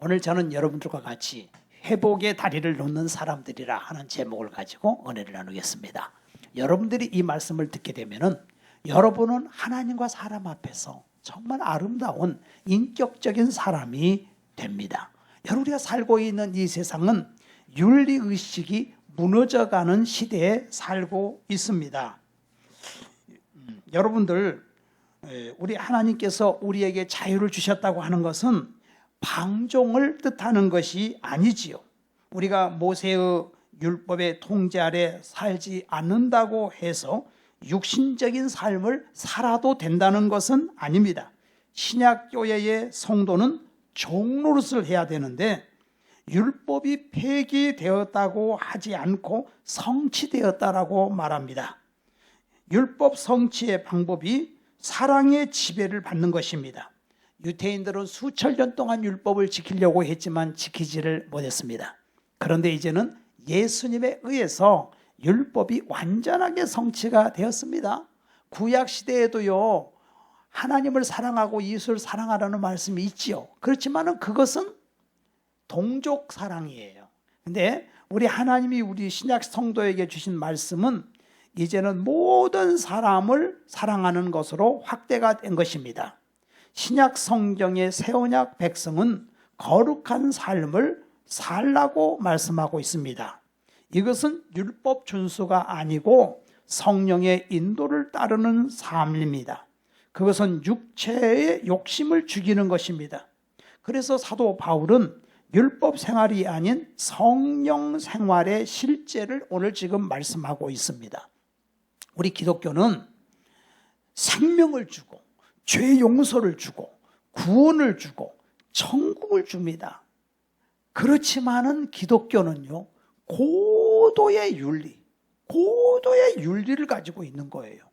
오늘 저는 여러분들과 같이 회복의 다리를 놓는 사람들이라 하는 제목을 가지고 은혜를 나누겠습니다. 여러분들이 이 말씀을 듣게 되면은 여러분은 하나님과 사람 앞에서 정말 아름다운 인격적인 사람이 됩니다. 우리가 살고 있는 이 세상은 윤리의식이 무너져가는 시대에 살고 있습니다. 여러분들, 우리 하나님께서 우리에게 자유를 주셨다고 하는 것은 방종을 뜻하는 것이 아니지요. 우리가 모세의 율법의 통제 아래 살지 않는다고 해서 육신적인 삶을 살아도 된다는 것은 아닙니다. 신약교회의 성도는 종노릇을 해야 되는데 율법이 폐기되었다고 하지 않고 성취되었다라고 말합니다. 율법 성취의 방법이 사랑의 지배를 받는 것입니다. 유대인들은 수천 년 동안 율법을 지키려고 했지만 지키지를 못했습니다. 그런데 이제는 예수님에 의해서 율법이 완전하게 성취가 되었습니다. 구약 시대에도요, 하나님을 사랑하고 이웃을 사랑하라는 말씀이 있지요. 그렇지만은 그것은 동족 사랑이에요. 근데 우리 하나님이 우리 신약 성도에게 주신 말씀은 이제는 모든 사람을 사랑하는 것으로 확대가 된 것입니다. 신약 성경의 새 언약 백성은 거룩한 삶을 살라고 말씀하고 있습니다. 이것은 율법 준수가 아니고 성령의 인도를 따르는 삶입니다. 그것은 육체의 욕심을 죽이는 것입니다. 그래서 사도 바울은 율법 생활이 아닌 성령 생활의 실제를 오늘 지금 말씀하고 있습니다. 우리 기독교는 생명을 주고 죄 용서를 주고 구원을 주고 천국을 줍니다. 그렇지만은 기독교는요, 고도의 윤리를 가지고 있는 거예요.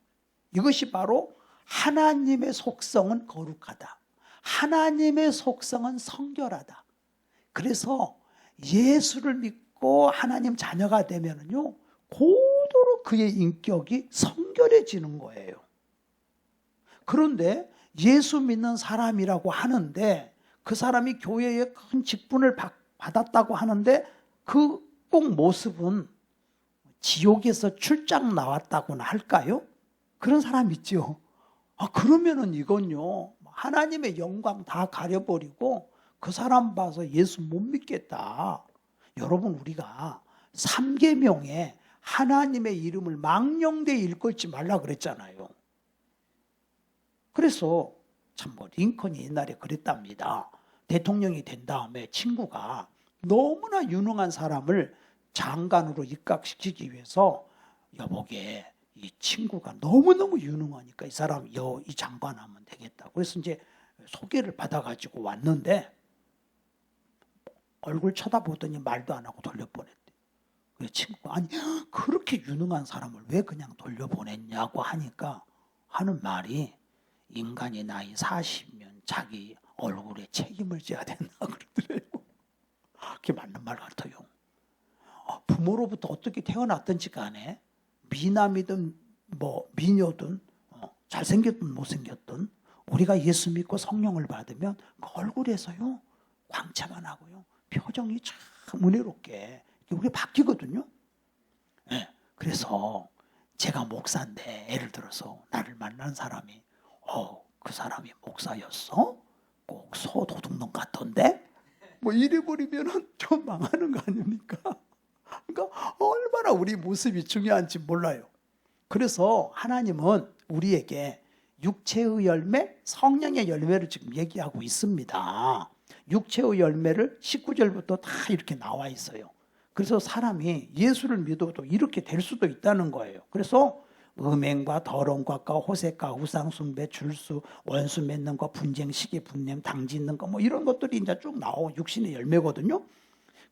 이것이 바로 하나님의 속성은 거룩하다. 하나님의 속성은 성결하다. 그래서 예수를 믿고 하나님 자녀가 되면은요, 고도로 그의 인격이 성결해지는 거예요. 그런데 예수 믿는 사람이라고 하는데 그 사람이 교회에 큰 직분을 받았다고 하는데 그 꼭 모습은 지옥에서 출장 나왔다고나 할까요? 그런 사람 있죠. 그러면은 이건요, 하나님의 영광 다 가려버리고 그 사람 봐서 예수 못 믿겠다. 여러분, 우리가 3계명에 하나님의 이름을 망령되이 일컫지 말라 그랬잖아요. 그래서 참 링컨이 옛날에 그랬답니다. 대통령이 된 다음에 친구가 너무나 유능한 사람을 장관으로 입각시키기 위해서 여보게 이 친구가 너무너무 유능하니까 이 사람 이 장관 하면 되겠다. 그래서 이제 소개를 받아가지고 왔는데 얼굴 쳐다보더니 말도 안 하고 돌려보냈대. 그 친구가 아니 그렇게 유능한 사람을 왜 그냥 돌려보냈냐고 하니까 하는 말이 인간이 나이 40년 자기 얼굴에 책임을 져야 된다 그러더래요. 그게 맞는 말 같아요. 부모로부터 어떻게 태어났든지 간에 미남이든 미녀든 잘생겼든 못생겼든 우리가 예수 믿고 성령을 받으면 그 얼굴에서요 광채가 나고요 표정이 참 은혜롭게 우리 바뀌거든요. 네, 그래서 제가 목사인데 예를 들어서 나를 만난 사람이 그 사람이 목사였어? 꼭 소도둑놈 같던데? 이래버리면 좀 망하는 거 아닙니까? 그러니까 얼마나 우리 모습이 중요한지 몰라요. 그래서 하나님은 우리에게 육체의 열매, 성령의 열매를 지금 얘기하고 있습니다. 육체의 열매를 19절부터 다 이렇게 나와 있어요. 그래서 사람이 예수를 믿어도 이렇게 될 수도 있다는 거예요. 그래서 음행과 더러움과 호색과 우상숭배, 줄수, 원수 맺는 거, 분쟁, 시기, 분냄, 당짓는 거 이런 것들이 이제 쭉 나오고 육신의 열매거든요.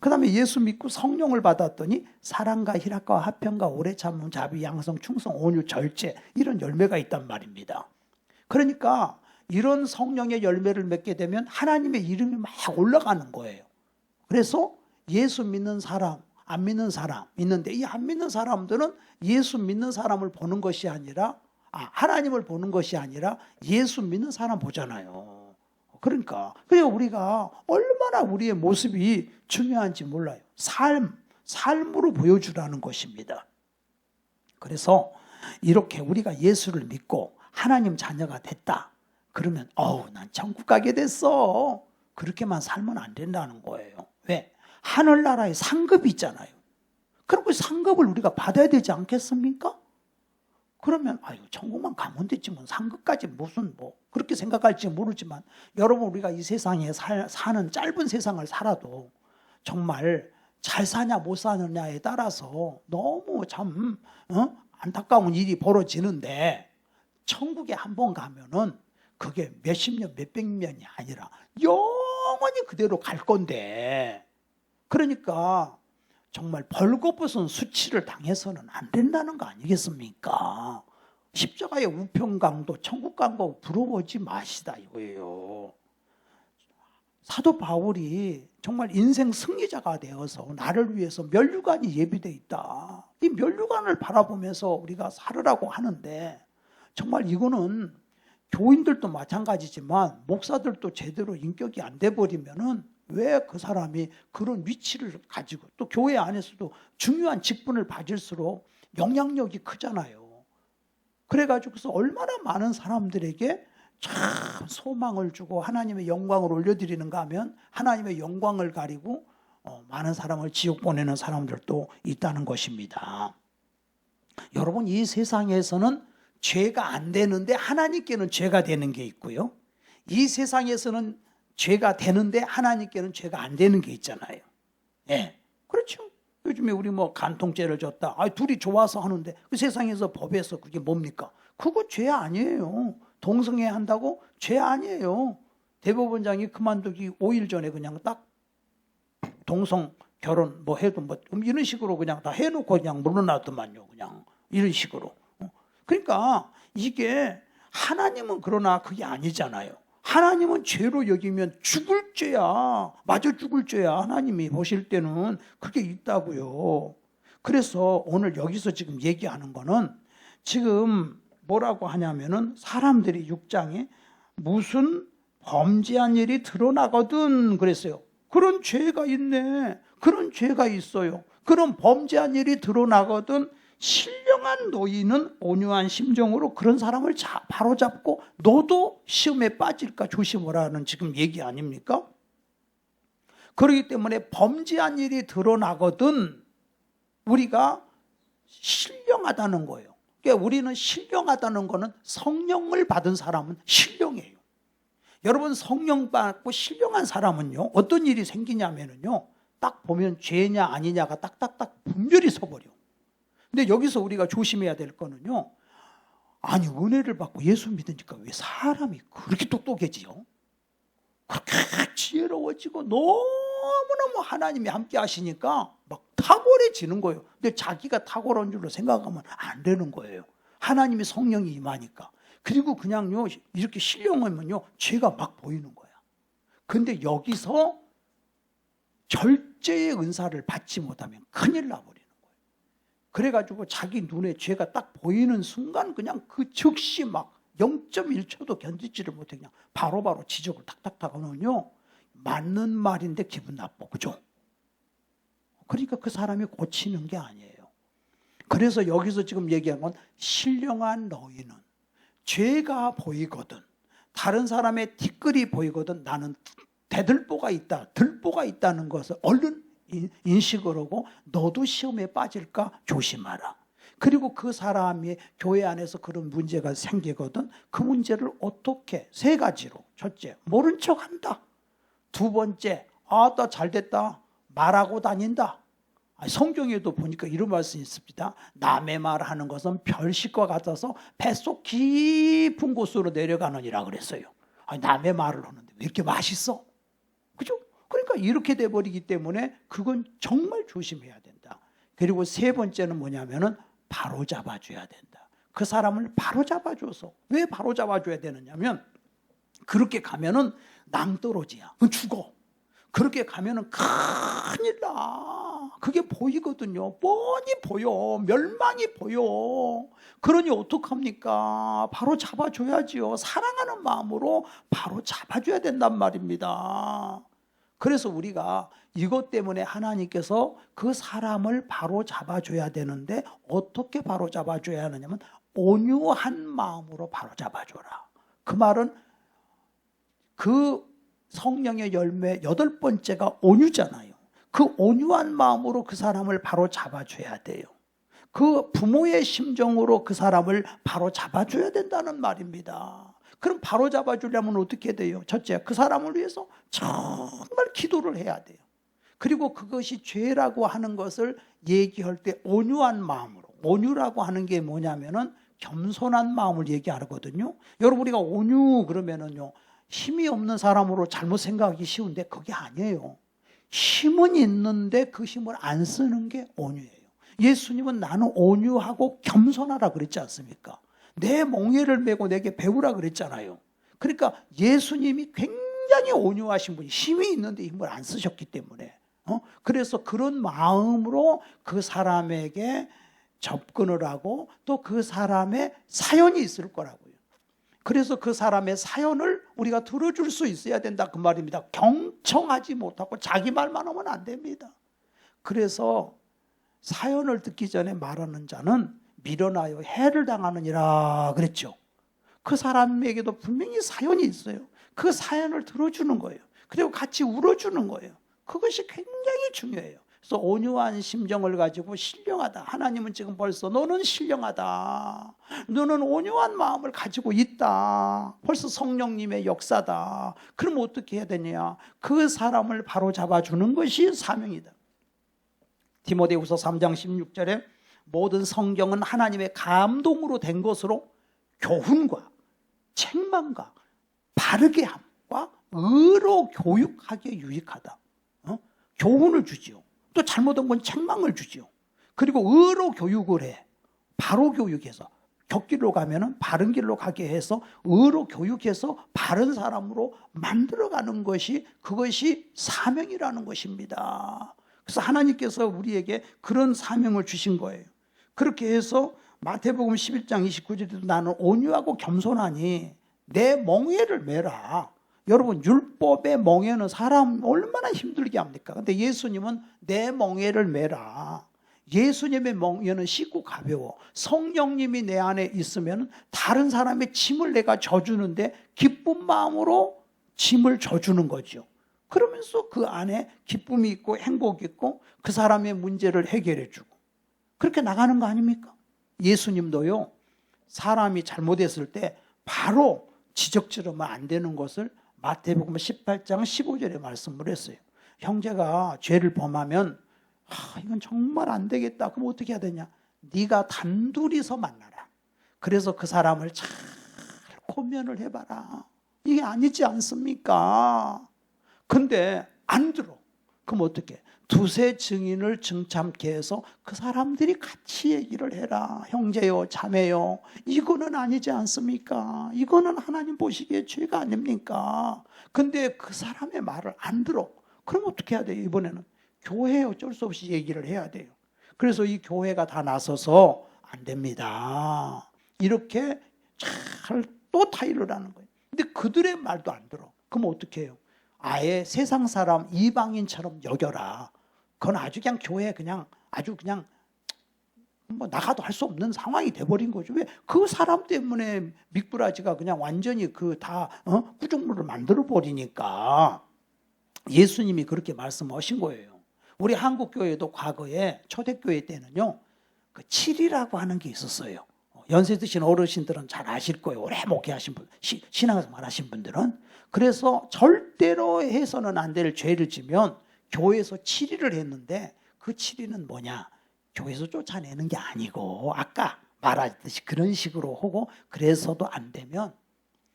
그 다음에 예수 믿고 성령을 받았더니 사랑과 희락과 화평과 오래 참음, 자비, 양성, 충성, 온유, 절제 이런 열매가 있단 말입니다. 그러니까 이런 성령의 열매를 맺게 되면 하나님의 이름이 막 올라가는 거예요. 그래서 예수 믿는 사람, 안 믿는 사람 있는데 이 안 믿는 사람들은 예수 믿는 사람을 보는 것이 아니라 하나님을 보는 것이 아니라 예수 믿는 사람 보잖아요. 그러니까 우리가 얼마나 우리의 모습이 중요한지 몰라요. 삶으로 보여주라는 것입니다. 그래서 이렇게 우리가 예수를 믿고 하나님 자녀가 됐다. 그러면 난 천국 가게 됐어. 그렇게만 살면 안 된다는 거예요. 왜? 하늘나라에 상급이 있잖아요. 그럼 그 상급을 우리가 받아야 되지 않겠습니까? 그러면 천국만 가면 됐지 뭐 상급까지 무슨 그렇게 생각할지 모르지만 여러분 우리가 이 세상에 사는 짧은 세상을 살아도 정말 잘 사냐 못 사느냐에 따라서 너무 참 안타까운 일이 벌어지는데 천국에 한번 가면은 그게 몇십 년 몇백 년이 아니라 영원히 그대로 갈 건데 그러니까 정말 벌거벗은 수치를 당해서는 안 된다는 거 아니겠습니까? 십자가의 우편강도 천국강도 부러워하지 마시다 이거예요. 사도 바울이 정말 인생 승리자가 되어서 나를 위해서 면류관이 예비되어 있다. 이 면류관을 바라보면서 우리가 살으라고 하는데 정말 이거는 교인들도 마찬가지지만 목사들도 제대로 인격이 안 돼 버리면은 왜 그 사람이 그런 위치를 가지고 또 교회 안에서도 중요한 직분을 받을수록 영향력이 크잖아요. 그래가지고서 얼마나 많은 사람들에게 참 소망을 주고 하나님의 영광을 올려드리는가 하면 하나님의 영광을 가리고 많은 사람을 지옥 보내는 사람들도 있다는 것입니다. 여러분 이 세상에서는 죄가 안 되는데 하나님께는 죄가 되는 게 있고요. 이 세상에서는 죄가 되는데 하나님께는 죄가 안 되는 게 있잖아요. 예, 그렇죠. 요즘에 우리 간통죄를 졌다. 둘이 좋아서 하는데 그 세상에서 법에서 그게 뭡니까? 그거 죄 아니에요. 동성애 한다고 죄 아니에요. 대법원장이 그만두기 5일 전에 그냥 딱 동성 결혼 해도 이런 식으로 그냥 다 해놓고 그냥 물러나더만요. 그냥 이런 식으로. 그러니까 이게 하나님은 그러나 그게 아니잖아요. 하나님은 죄로 여기면 죽을 죄야. 마저 죽을 죄야. 하나님이 보실 때는 그게 있다고요. 그래서 오늘 여기서 지금 얘기하는 거는 지금 뭐라고 하냐면은 사람들이 6장에 무슨 범죄한 일이 드러나거든 그랬어요. 그런 죄가 있네. 그런 죄가 있어요. 그런 범죄한 일이 드러나거든 신령한 노인은 온유한 심정으로 그런 사람을 바로잡고 너도 시험에 빠질까 조심하라는 지금 얘기 아닙니까? 그렇기 때문에 범죄한 일이 드러나거든 우리가 신령하다는 거예요. 그러니까 우리는 신령하다는 거는 성령을 받은 사람은 신령해요. 여러분 성령 받고 신령한 사람은요 어떤 일이 생기냐면요 딱 보면 죄냐 아니냐가 딱딱딱 분별이 서버려. 근데 여기서 우리가 조심해야 될 거는요. 아니 은혜를 받고 예수 믿으니까 왜 사람이 그렇게 똑똑해지요? 그렇게 지혜로워지고 너무너무 하나님이 함께 하시니까 막 탁월해지는 거예요. 근데 자기가 탁월한 줄로 생각하면 안 되는 거예요. 하나님이 성령이 임하니까. 그리고 그냥요 이렇게 신령하면요 죄가 막 보이는 거야. 근데 여기서 절제의 은사를 받지 못하면 큰일 나버려. 그래가지고 자기 눈에 죄가 딱 보이는 순간 그냥 그 즉시 막 0.1초도 견디지를 못해 그냥 바로바로 지적을 탁탁탁 하면요 맞는 말인데 기분 나빠. 그죠? 그러니까 그 사람이 고치는 게 아니에요. 그래서 여기서 지금 얘기한 건 신령한 너희는 죄가 보이거든 다른 사람의 티끌이 보이거든 나는 대들보가 있다 들보가 있다는 것을 얼른 인식을 하고 너도 시험에 빠질까 조심하라. 그리고 그 사람이 교회 안에서 그런 문제가 생기거든 그 문제를 어떻게 세 가지로 첫째 모른 척한다. 두 번째 나 잘됐다 말하고 다닌다. 성경에도 보니까 이런 말씀이 있습니다. 남의 말하는 것은 별식과 같아서 뱃속 깊은 곳으로 내려가느니라 그랬어요. 남의 말을 하는데 왜 이렇게 맛있어? 그죠? 그러니까 이렇게 돼버리기 때문에 그건 정말 조심해야 된다. 그리고 세 번째는 뭐냐면은 바로 잡아줘야 된다. 그 사람을 바로 잡아줘서 왜 바로 잡아줘야 되느냐면 그렇게 가면은 낭떠러지야. 그건 죽어. 그렇게 가면은 큰일 나. 그게 보이거든요. 뻔히 보여. 멸망이 보여. 그러니 어떡합니까? 바로 잡아줘야지요. 사랑하는 마음으로 바로 잡아줘야 된단 말입니다. 그래서 우리가 이것 때문에 하나님께서 그 사람을 바로 잡아줘야 되는데 어떻게 바로 잡아줘야 하느냐면 온유한 마음으로 바로 잡아줘라. 그 말은 그 성령의 열매 8번째가 온유잖아요. 그 온유한 마음으로 그 사람을 바로 잡아줘야 돼요. 그 부모의 심정으로 그 사람을 바로 잡아줘야 된다는 말입니다. 그럼 바로 잡아주려면 어떻게 돼요? 첫째, 그 사람을 위해서 정말 기도를 해야 돼요. 그리고 그것이 죄라고 하는 것을 얘기할 때 온유한 마음으로, 온유라고 하는 게 뭐냐면은 겸손한 마음을 얘기하거든요. 여러분, 우리가 온유 그러면은요, 힘이 없는 사람으로 잘못 생각하기 쉬운데 그게 아니에요. 힘은 있는데 그 힘을 안 쓰는 게 온유예요. 예수님은 나는 온유하고 겸손하라 그랬지 않습니까? 내 멍에를 메고 내게 배우라 그랬잖아요. 그러니까 예수님이 굉장히 온유하신 분이, 힘이 있는데 힘을 안 쓰셨기 때문에 그래서 그런 마음으로 그 사람에게 접근을 하고 또 그 사람의 사연이 있을 거라고요. 그래서 그 사람의 사연을 우리가 들어줄 수 있어야 된다 그 말입니다. 경청하지 못하고 자기 말만 하면 안 됩니다. 그래서 사연을 듣기 전에 말하는 자는 미련하여 해를 당하느니라 그랬죠. 그 사람에게도 분명히 사연이 있어요. 그 사연을 들어주는 거예요. 그리고 같이 울어주는 거예요. 그것이 굉장히 중요해요. 그래서 온유한 심정을 가지고 신령하다. 하나님은 지금 벌써 너는 신령하다. 너는 온유한 마음을 가지고 있다. 벌써 성령님의 역사다. 그럼 어떻게 해야 되냐? 그 사람을 바로 잡아주는 것이 사명이다. 디모데후서 3장 16절에 모든 성경은 하나님의 감동으로 된 것으로 교훈과 책망과 바르게 함과 의로 교육하기에 유익하다. 교훈을 주지요. 또 잘못한 건 책망을 주지요. 그리고 의로 교육을 해. 바로 교육해서 곁길로 가면은 바른 길로 가게 해서 의로 교육해서 바른 사람으로 만들어가는 것이 그것이 사명이라는 것입니다. 그래서 하나님께서 우리에게 그런 사명을 주신 거예요. 그렇게 해서 마태복음 11장 29절에도 나는 온유하고 겸손하니 내 멍에를 메라. 여러분, 율법의 멍에는 사람 얼마나 힘들게 합니까? 근데 예수님은 내 멍에를 메라. 예수님의 멍에는 쉽고 가벼워. 성령님이 내 안에 있으면 다른 사람의 짐을 내가 져주는데 기쁜 마음으로 짐을 져주는 거죠. 그러면서 그 안에 기쁨이 있고 행복이 있고 그 사람의 문제를 해결해 주고 그렇게 나가는 거 아닙니까? 예수님도요, 사람이 잘못했을 때 바로 지적질하면 안 되는 것을 마태복음 18장 15절에 말씀을 했어요. 형제가 죄를 범하면 이건 정말 안 되겠다. 그럼 어떻게 해야 되냐? 네가 단둘이서 만나라. 그래서 그 사람을 잘 고면을 해봐라. 이게 아니지 않습니까? 근데 안 들어. 그럼 어떻게? 두세 증인을 증참케 해서 그 사람들이 같이 얘기를 해라. 형제요, 자매요, 이거는 아니지 않습니까? 이거는 하나님 보시기에 죄가 아닙니까? 근데 그 사람의 말을 안 들어. 그럼 어떻게 해야 돼요? 이번에는 교회에 어쩔 수 없이 얘기를 해야 돼요. 그래서 이 교회가 다 나서서 안 됩니다. 이렇게 잘 또 타일을 하는 거예요. 근데 그들의 말도 안 들어. 그럼 어떻게 해요? 아예 세상 사람 이방인처럼 여겨라. 그건 아주 그냥 교회 아주 그냥 뭐 나가도 할 수 없는 상황이 돼버린 거죠. 왜? 그 사람 때문에 미꾸라지가 그냥 완전히 그 다 구정물을 만들어 버리니까 예수님이 그렇게 말씀하신 거예요. 우리 한국 교회도 과거에 초대교회 때는요, 그 7이라고 하는 게 있었어요. 연세 드신 어르신들은 잘 아실 거예요. 오래 목회하신 분, 신앙생활 하신 분들은. 그래서 절대로 해서는 안 될 죄를 지면 교회에서 7일을 했는데 그 7일은 뭐냐? 교회에서 쫓아내는 게 아니고 아까 말하듯이 그런 식으로 하고 그래서도 안 되면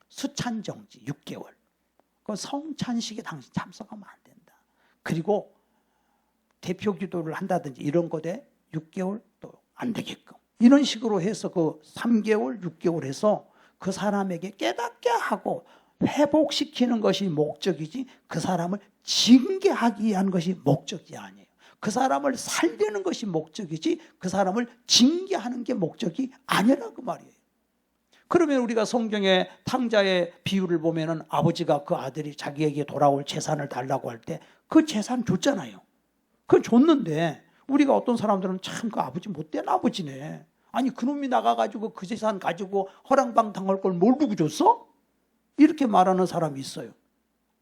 수찬정지 6개월. 그 성찬식에 당신 참석하면 안 된다. 그리고 대표 기도를 한다든지 이런 거에 6개월 또 안 되게끔. 이런 식으로 해서 그 3개월, 6개월 해서 그 사람에게 깨닫게 하고 회복시키는 것이 목적이지 그 사람을 징계하기 위한 것이 목적이 아니에요. 그 사람을 살리는 것이 목적이지 그 사람을 징계하는 게 목적이 아니라고 말이에요. 그러면 우리가 성경의 탕자의 비유를 보면은 아버지가 그 아들이 자기에게 돌아올 재산을 달라고 할 때 그 재산 줬잖아요. 그건 줬는데 우리가 어떤 사람들은 참 그 아버지 못된 아버지네. 아니 그놈이 나가가지고 그 재산 가지고 허랑방탕할 걸 뭘 두고 줬어? 이렇게 말하는 사람이 있어요.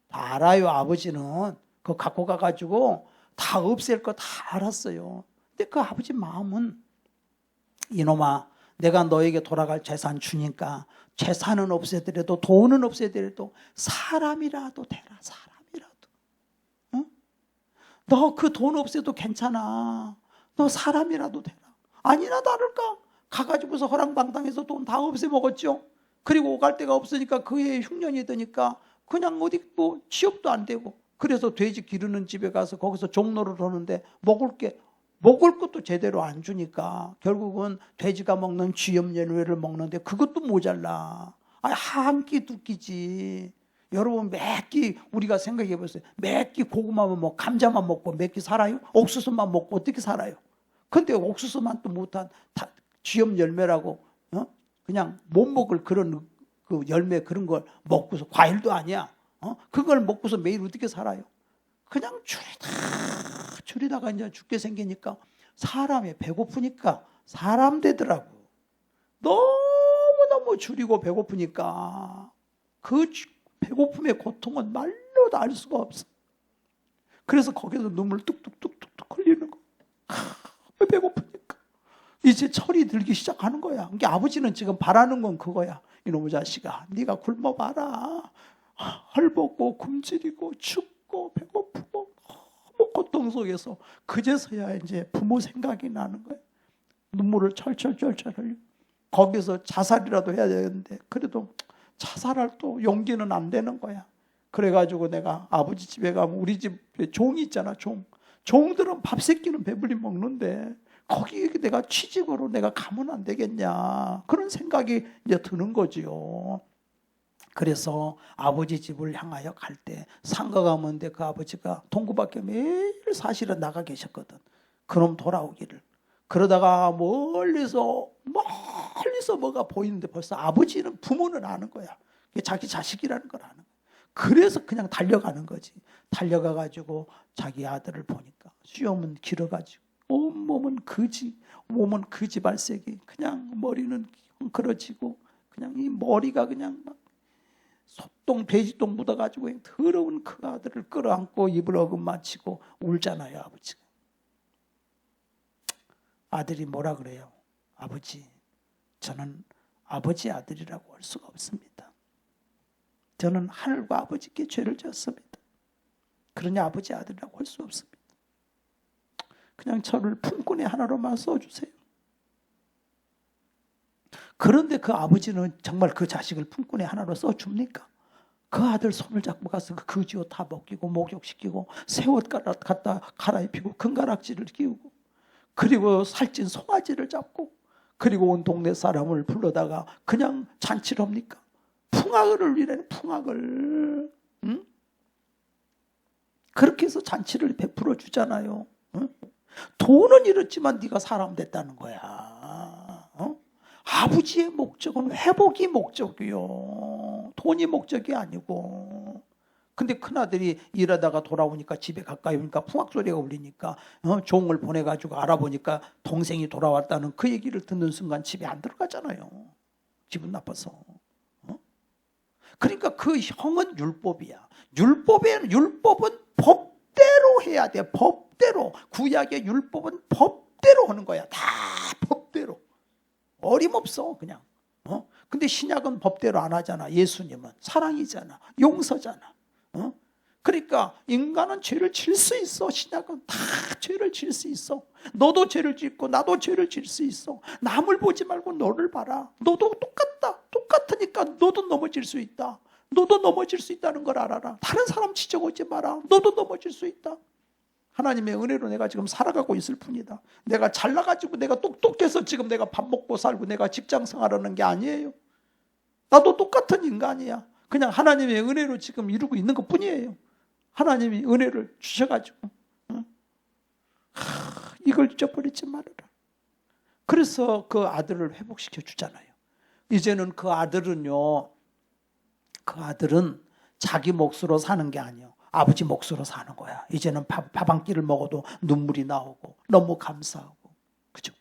다 알아요. 아버지는 그거 갖고 가가지고 다 없앨 거 다 알았어요. 근데 그 아버지 마음은 이놈아 내가 너에게 돌아갈 재산 주니까 재산은 없애더라도 돈은 없애더라도 사람이라도 되라. 사람이라도. 응? 너 그 돈 없애도 괜찮아. 너 사람이라도 되라. 아니나 다를까 가가지고서 허랑방탕해서 돈 다 없애먹었죠. 그리고 오갈 데가 없으니까 그의 흉년이 드니까 그냥 어디 뭐 취업도 안 되고 그래서 돼지 기르는 집에 가서 거기서 종로를 하는데 먹을 것도 제대로 안 주니까 결국은 돼지가 먹는 쥐염연회를 먹는데 그것도 모자라. 한 끼 두 끼지. 여러분 몇 끼 우리가 생각해 보세요. 몇 끼 고구마만 먹고 감자만 먹고 몇 끼 살아요? 옥수수만 먹고 어떻게 살아요? 근데 옥수수만 또 못한 쥐염열매라고 그냥 못 먹을 그런 그 열매 그런 걸 먹고서 과일도 아니야. 그걸 먹고서 매일 어떻게 살아요? 그냥 줄이다가 이제 죽게 생기니까 사람이 배고프니까 사람 되더라고. 너무너무 줄이고 배고프니까 그 배고픔의 고통은 말로도 알 수가 없어. 그래서 거기서 눈물 뚝뚝뚝뚝 흘리는 거. 배고프니까 이제 철이 들기 시작하는 거야. 그러니까 아버지는 지금 바라는 건 그거야. 이놈의 자식아, 네가 굶어봐라. 헐벗고 굶주리고 춥고 배고프고 너무 고통 속에서 그제서야 이제 부모 생각이 나는 거야. 눈물을 철철철철 흘려. 거기서 자살이라도 해야 되는데 그래도 자살할 또 용기는 안 되는 거야. 그래가지고 내가 아버지 집에 가면 우리 집에 종이 있잖아. 종들은 밥 새끼는 배불리 먹는데 거기 내가 취직으로 내가 가면 안 되겠냐. 그런 생각이 이제 드는 거지요. 그래서 아버지 집을 향하여 갈 때 상가 가면데 그 아버지가 동구밖에 매일 사실은 나가 계셨거든. 그놈 돌아오기를. 그러다가 멀리서 뭐가 보이는데 벌써 아버지는 부모는 아는 거야. 자기 자식이라는 걸 아는 거야. 그래서 그냥 달려가는 거지. 달려가가지고 자기 아들을 보니까 수염은 길어가지고 온몸은 몸은 거지 발색이 그냥 머리는 헝클어지고 그냥 이 머리가 그냥 막 소똥 돼지똥 묻어가지고 더러운 그 아들을 끌어안고 입을 어금맞히고 울잖아요. 아버지가. 아들이 뭐라 그래요? 아버지, 저는 아버지 아들이라고 할 수가 없습니다. 저는 하늘과 아버지께 죄를 지었습니다. 그러니 아버지 아들이라고 할 수 없습니다. 그냥 저를 품꾼의 하나로만 써주세요. 그런데 그 아버지는 정말 그 자식을 품꾼의 하나로 써줍니까? 그 아들 손을 잡고 가서 그 거지옷 다 벗기고 목욕시키고 새 옷 갖다 갈아입히고 금가락지를 끼우고 그리고 살찐 송아지를 잡고 그리고 온 동네 사람을 불러다가 그냥 잔치를 합니까? 풍악을 울리는 풍악을. 응? 그렇게 해서 잔치를 베풀어 주잖아요. 응? 돈은 잃었지만 네가 사람 됐다는 거야. 아버지의 목적은 회복이 목적이요. 돈이 목적이 아니고. 근데 큰아들이 일하다가 돌아오니까 집에 가까이 오니까 풍악소리가 울리니까 종을 보내가지고 알아보니까 동생이 돌아왔다는 그 얘기를 듣는 순간 집에 안 들어가잖아요. 기분 나빠서. 그러니까 그 형은 율법이야. 율법은 법대로 해야 돼. 법대로. 구약의 율법은 법대로 하는 거야. 다 법대로. 어림없어 그냥. 근데 신약은 법대로 안 하잖아. 예수님은 사랑이잖아. 용서잖아. 그러니까 인간은 죄를 질 수 있어. 신약은 다 죄를 질 수 있어. 너도 죄를 짓고 나도 죄를 질 수 있어. 남을 보지 말고 너를 봐라. 너도 똑같으니까 너도 넘어질 수 있다. 너도 넘어질 수 있다는 걸 알아라. 다른 사람 지적하지 마라. 너도 넘어질 수 있다. 하나님의 은혜로 내가 지금 살아가고 있을 뿐이다. 내가 잘나가지고 내가 똑똑해서 지금 내가 밥 먹고 살고 내가 직장 생활하는 게 아니에요. 나도 똑같은 인간이야. 그냥 하나님의 은혜로 지금 이루고 있는 것 뿐이에요. 하나님이 은혜를 주셔가지고 이걸 잊어버리지 말아라. 그래서 그 아들을 회복시켜 주잖아요. 이제는 그 아들은 자기 몫으로 사는 게 아니에요. 아버지 몫으로 사는 거야. 이제는 밥 한 끼를 먹어도 눈물이 나오고 너무 감사하고. 그죠?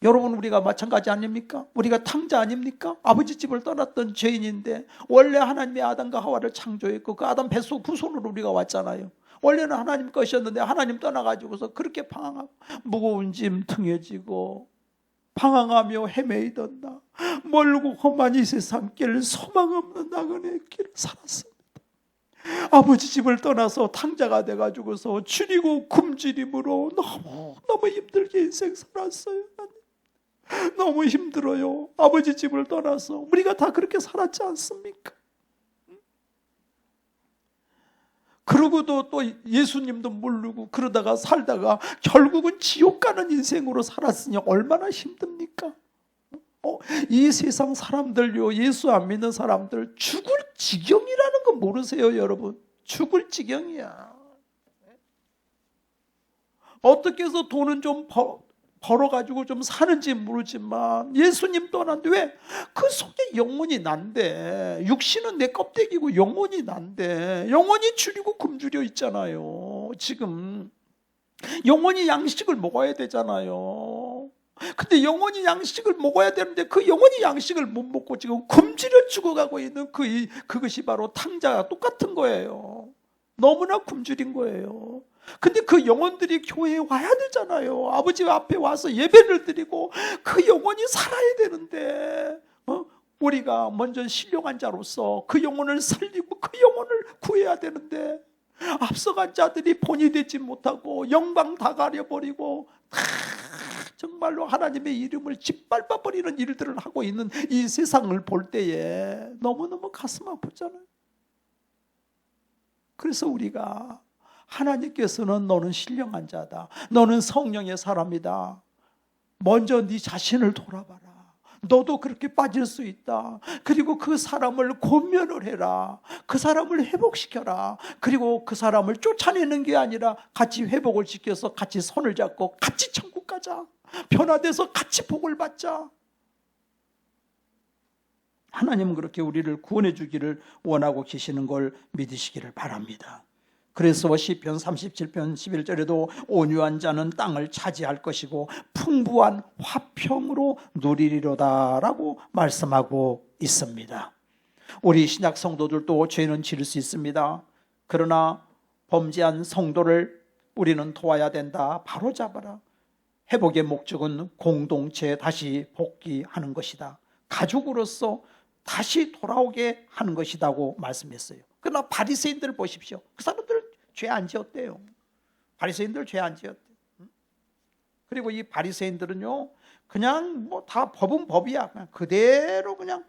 여러분, 우리가 마찬가지 아닙니까? 우리가 탕자 아닙니까? 아버지 집을 떠났던 죄인인데 원래 하나님의 아담과 하와를 창조했고 그 아담 뱃속 후손으로 우리가 왔잖아요. 원래는 하나님 것이었는데 하나님 떠나가지고서 그렇게 방황하고 무거운 짐 등에 지고 방황하며 헤매이던 나, 멀고 험한 이 세상길, 소망 없는 나그네 길을 살았습니다. 아버지 집을 떠나서 탕자가 돼가지고서 줄이고 굶주림으로 너무 힘들게 인생 살았어요. 너무 힘들어요. 아버지 집을 떠나서 우리가 다 그렇게 살았지 않습니까? 그러고도 또 예수님도 모르고 그러다가 살다가 결국은 지옥 가는 인생으로 살았으니 얼마나 힘듭니까? 이 세상 사람들요, 예수 안 믿는 사람들 죽을 지경이라는 거 모르세요, 여러분? 죽을 지경이야. 어떻게 해서 돈은 좀 벌어가지고 좀 사는지 모르지만 예수님 떠났는데 왜? 그 속에 영혼이 난데, 육신은 내 껍데기고 영혼이 난데, 영혼이 줄이고 굶주려 있잖아요. 지금 영혼이 양식을 먹어야 되잖아요. 근데 영혼이 양식을 먹어야 되는데 그 영혼이 양식을 못 먹고 지금 굶주려 죽어가고 있는 그것이 바로 탕자와 똑같은 거예요. 너무나 굶주린 거예요. 근데 그 영혼들이 교회에 와야 되잖아요. 아버지 앞에 와서 예배를 드리고 그 영혼이 살아야 되는데 우리가 먼저 신령한 자로서 그 영혼을 살리고 그 영혼을 구해야 되는데 앞서간 자들이 본이 되지 못하고 영광 다 가려버리고 정말로 하나님의 이름을 짓밟아버리는 일들을 하고 있는 이 세상을 볼 때에 너무너무 가슴 아프잖아요. 그래서 우리가 하나님께서는 너는 신령한 자다, 너는 성령의 사람이다, 먼저 네 자신을 돌아봐라, 너도 그렇게 빠질 수 있다, 그리고 그 사람을 권면을 해라, 그 사람을 회복시켜라, 그리고 그 사람을 쫓아내는 게 아니라 같이 회복을 시켜서 같이 손을 잡고 같이 천국 가자, 변화돼서 같이 복을 받자. 하나님은 그렇게 우리를 구원해 주기를 원하고 계시는 걸 믿으시기를 바랍니다. 그래서 시편 37편 11절에도 온유한 자는 땅을 차지할 것이고 풍부한 화평으로 누리리로다라고 말씀하고 있습니다. 우리 신약 성도들도 죄는 지을 수 있습니다. 그러나 범죄한 성도를 우리는 도와야 된다. 바로잡아라. 회복의 목적은 공동체에 다시 복귀하는 것이다. 가족으로서 다시 돌아오게 하는 것이라고 말씀했어요. 그러나 바리새인들을 보십시오. 그 사람들은 죄 안 지었대요. 바리새인들 죄 안 지었대요. 그리고 이 바리새인들은요, 그냥 뭐 다 법은 법이야. 그냥 그대로 그냥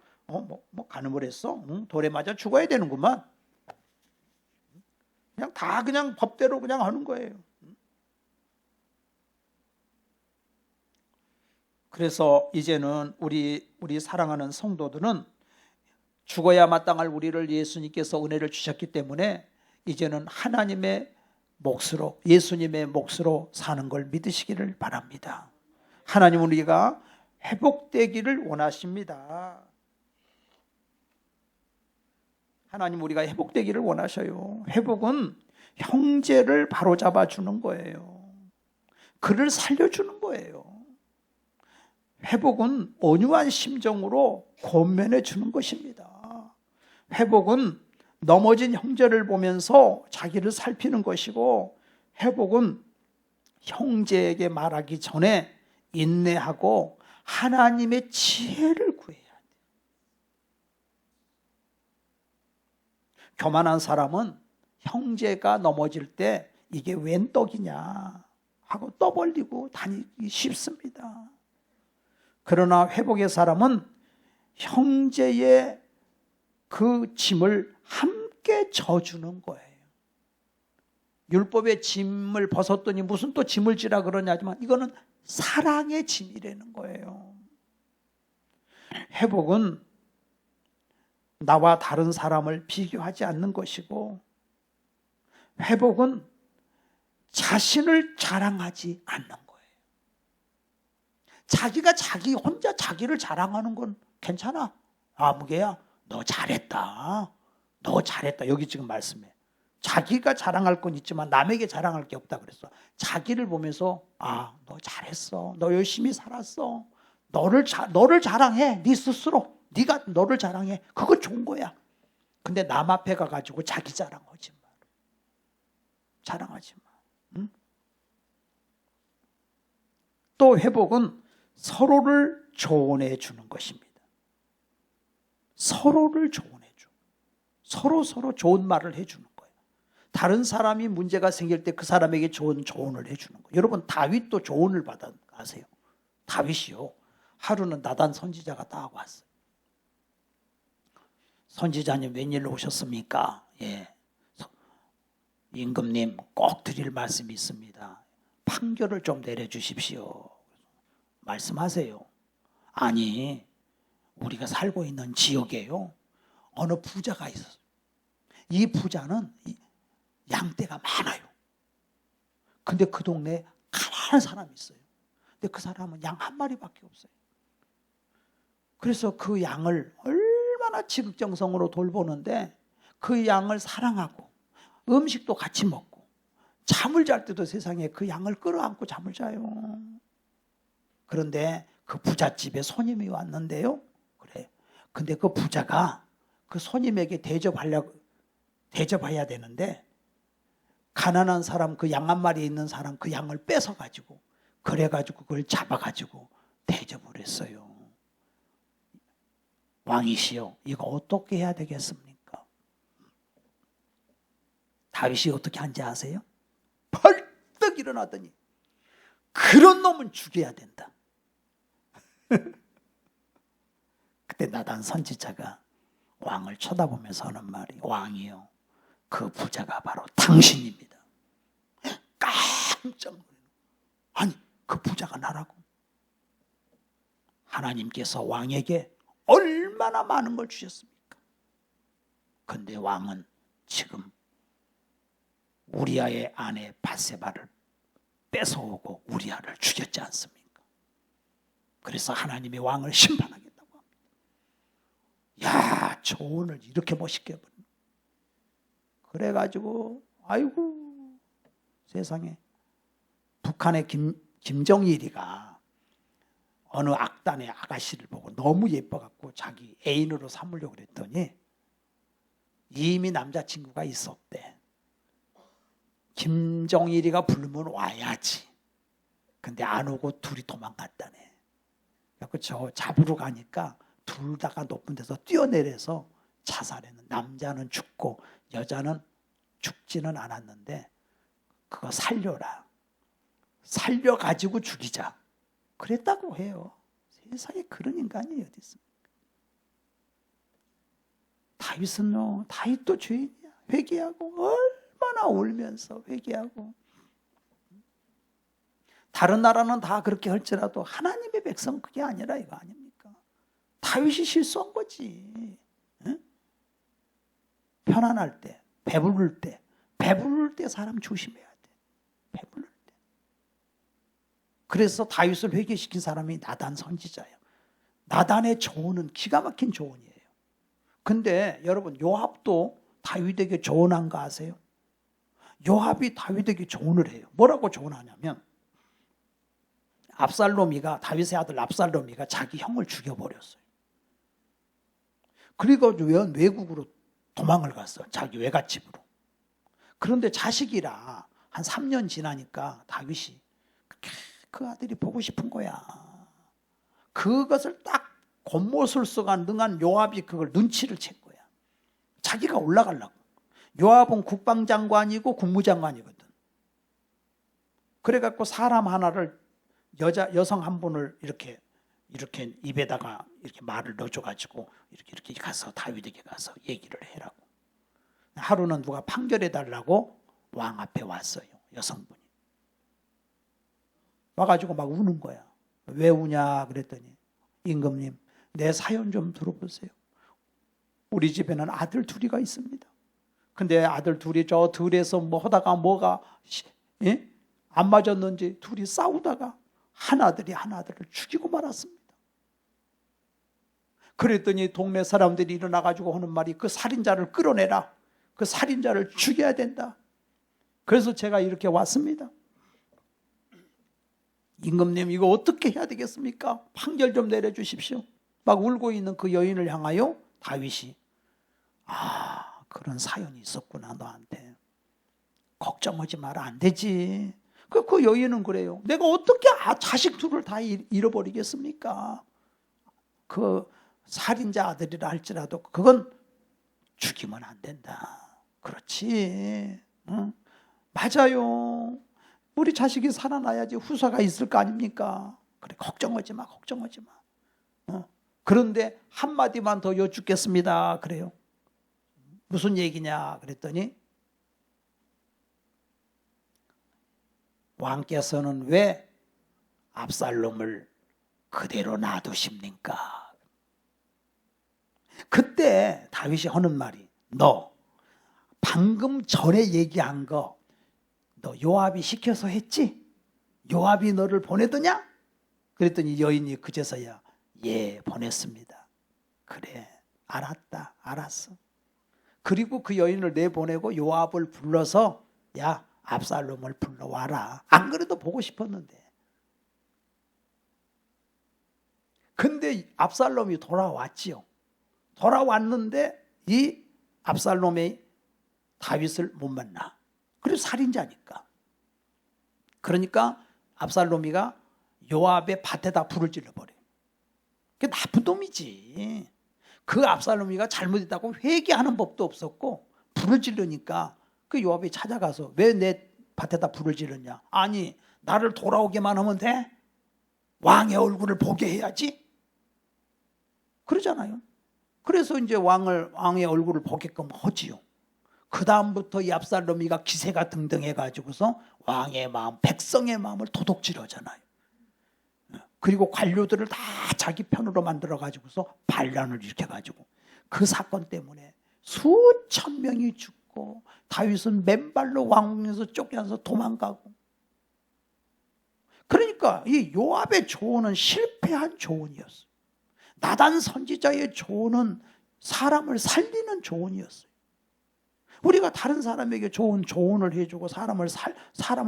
간음을 했어. 돌에 맞아 죽어야 되는구만. 그냥 다 그냥 법대로 그냥 하는 거예요. 그래서 이제는 우리 사랑하는 성도들은 죽어야 마땅할 우리를 예수님께서 은혜를 주셨기 때문에 이제는 하나님의 몫으로, 예수님의 몫으로 사는 걸 믿으시기를 바랍니다. 하나님은 우리가 회복되기를 원하십니다. 하나님 우리가 회복되기를 원하셔요. 회복은 형제를 바로잡아 주는 거예요. 그를 살려주는 거예요. 회복은 온유한 심정으로 권면해 주는 것입니다. 회복은 넘어진 형제를 보면서 자기를 살피는 것이고, 회복은 형제에게 말하기 전에 인내하고 하나님의 지혜를 구해야 돼요. 교만한 사람은 형제가 넘어질 때 이게 웬 떡이냐 하고 떠벌리고 다니기 쉽습니다. 그러나 회복의 사람은 형제의 그 짐을 함께 져주는 거예요. 율법의 짐을 벗었더니 무슨 또 짐을 지라 그러냐지만 이거는 사랑의 짐이라는 거예요. 회복은 나와 다른 사람을 비교하지 않는 것이고, 회복은 자신을 자랑하지 않는 거예요. 자기가 혼자 자기를 자랑하는 건 괜찮아. 무게야, 너 잘했다. 너 잘했다. 여기 지금 말씀해. 자기가 자랑할 건 있지만 남에게 자랑할 게 없다 그랬어. 자기를 보면서 너 잘했어. 너 열심히 살았어. 너를 자랑해. 네 스스로. 네가 너를 자랑해. 그거 좋은 거야. 근데 남 앞에 가가지고 자기 자랑하지 마. 자랑하지 마. 응? 또 회복은 서로를 조언해 주는 것입니다. 서로를 조언해 줘. 서로 좋은 말을 해주는 거예요. 다른 사람이 문제가 생길 때 그 사람에게 좋은 조언을 해주는 거예요. 여러분, 다윗도 조언을 받아 아세요? 다윗이요. 하루는 나단 선지자가 딱 왔어요. 선지자님, 웬일로 오셨습니까? 예. 임금님, 꼭 드릴 말씀이 있습니다. 판결을 좀 내려주십시오. 말씀하세요. 아니, 우리가 살고 있는 지역에요, 어느 부자가 있었어요. 이 부자는 양떼가 많아요. 근데 그 동네에 가난한 사람이 있어요. 근데 그 사람은 양 한 마리밖에 없어요. 그래서 그 양을 얼마나 지극정성으로 돌보는데, 그 양을 사랑하고 음식도 같이 먹고 잠을 잘 때도 세상에 그 양을 끌어안고 잠을 자요. 그런데 그 부잣집에 손님이 왔는데요. 그래. 근데 그 부자가 그 손님에게 대접해야 되는데, 가난한 사람, 그 양 한 마리에 있는 사람 그 양을 뺏어가지고, 그래가지고 그걸 잡아가지고 대접을 했어요. 왕이시여, 이거 어떻게 해야 되겠습니까? 다윗이 어떻게 한지 아세요? 벌떡 일어나더니 그런 놈은 죽여야 된다. 그때 나단 선지자가 왕을 쳐다보면서 하는 말이, 왕이요, 그 부자가 바로 당신입니다. 깜짝 놀라요. 아니, 그 부자가 나라고? 하나님께서 왕에게 얼마나 많은 걸 주셨습니까? 근데 왕은 지금 우리아의 아내 밧세바를 뺏어오고 우리아를 죽였지 않습니까? 그래서 하나님이 왕을 심판하겠다고 합니다. 야, 조언을 이렇게 멋있게 해버리네. 그래가지고 아이고 세상에, 북한의 김정일이가 어느 악단의 아가씨를 보고 너무 예뻐갖고 자기 애인으로 삼으려고 그랬더니 이미 남자친구가 있었대. 김정일이가 부르면 와야지. 근데 안 오고 둘이 도망갔다네. 그래서 잡으러 가니까 둘 다가 높은 데서 뛰어내려서 자살했는. 남자는 죽고 여자는 죽지는 않았는데, 그거 살려라. 살려가지고 죽이자. 그랬다고 해요. 세상에 그런 인간이 어디 있습니까? 다윗은요, 다윗도 죄인이야. 회개하고 얼마나 울면서 회개하고. 다른 나라는 다 그렇게 할지라도 하나님의 백성 그게 아니라 이거 아닙니까? 다윗이 실수한 거지. 응? 편안할 때, 배부를 때 사람 조심해야 돼. 배부를 때. 그래서 다윗을 회개시킨 사람이 나단 선지자예요. 나단의 조언은 기가 막힌 조언이에요. 근데 여러분, 요압도 다윗에게 조언한 거 아세요? 요압이 다윗에게 조언을 해요. 뭐라고 조언하냐면, 다윗의 아들 압살롬이가 자기 형을 죽여버렸어요. 그리고 외국으로 도망을 갔어. 자기 외갓집으로. 그런데 자식이라 한 3년 지나니까 다윗이 그 아들이 보고 싶은 거야. 그것을 딱 겉모술수가 능한 요압이 그걸 눈치를 챈 거야. 자기가 올라가려고. 요압은 국방장관이고 국무장관이거든. 그래갖고 사람 하나를, 여성 한 분을 이렇게 입에다가 이렇게 말을 넣어줘가지고 이렇게 가서 다윗에게 가서 얘기를 해라고. 하루는 누가 판결해 달라고 왕 앞에 왔어요. 여성분이 와가지고 막 우는 거야. 왜 우냐 그랬더니, 임금님, 내 사연 좀 들어보세요. 우리 집에는 아들 둘이가 있습니다. 근데 아들 둘이 저 들에서 뭐 하다가 뭐가 안 맞았는지 둘이 싸우다가 한 아들이 한 아들을 죽이고 말았습니다. 그랬더니 동네 사람들이 일어나가지고 하는 말이 그 살인자를 끌어내라. 그 살인자를 죽여야 된다. 그래서 제가 이렇게 왔습니다. 임금님 이거 어떻게 해야 되겠습니까? 판결 좀 내려주십시오. 막 울고 있는 그 여인을 향하여 다윗이 그런 사연이 있었구나 너한테. 걱정하지 마라 안 되지. 그 여인은 그래요. 내가 어떻게 자식 둘을 다 잃어버리겠습니까? 그 살인자 아들이라 할지라도 그건 죽이면 안 된다. 그렇지. 응? 맞아요. 우리 자식이 살아나야지 후사가 있을 거 아닙니까? 그래 걱정하지 마. 걱정하지 마. 그런데 한마디만 더 여쭙겠습니다. 그래요. 무슨 얘기냐 그랬더니 왕께서는 왜 압살롬을 그대로 놔두십니까? 그때 다윗이 하는 말이 너 방금 전에 얘기한 거 너 요압이 시켜서 했지? 요압이 너를 보내더냐? 그랬더니 여인이 그제서야 예 보냈습니다. 그래 알았다 알았어. 그리고 그 여인을 내보내고 요압을 불러서 야 압살롬을 불러와라. 안 그래도 보고 싶었는데. 근데 압살롬이 돌아왔지요. 돌아왔는데 이 압살롬이 다윗을 못 만나. 그래서 살인자니까. 그러니까 압살롬이가 요압의 밭에다 불을 질러버려요. 그게 나쁜 놈이지. 그 압살롬이가 잘못했다고 회개하는 법도 없었고 불을 지르니까 그 요압이 찾아가서 왜 내 밭에다 불을 지르냐. 아니 나를 돌아오게만 하면 돼? 왕의 얼굴을 보게 해야지. 그러잖아요. 그래서 이제 왕의 얼굴을 보게끔 하지요. 그 다음부터 이 압살롬이가 기세가 등등해가지고서 왕의 마음, 백성의 마음을 도둑질하잖아요. 그리고 관료들을 다 자기 편으로 만들어가지고서 반란을 일으켜가지고 그 사건 때문에 수천 명이 죽고 다윗은 맨발로 왕궁에서 쫓겨나서 도망가고. 그러니까 이 요압의 조언은 실패한 조언이었어요. 나단 선지자의 조언은 사람을 살리는 조언이었어요. 우리가 다른 사람에게 좋은 조언을 해주고 사람을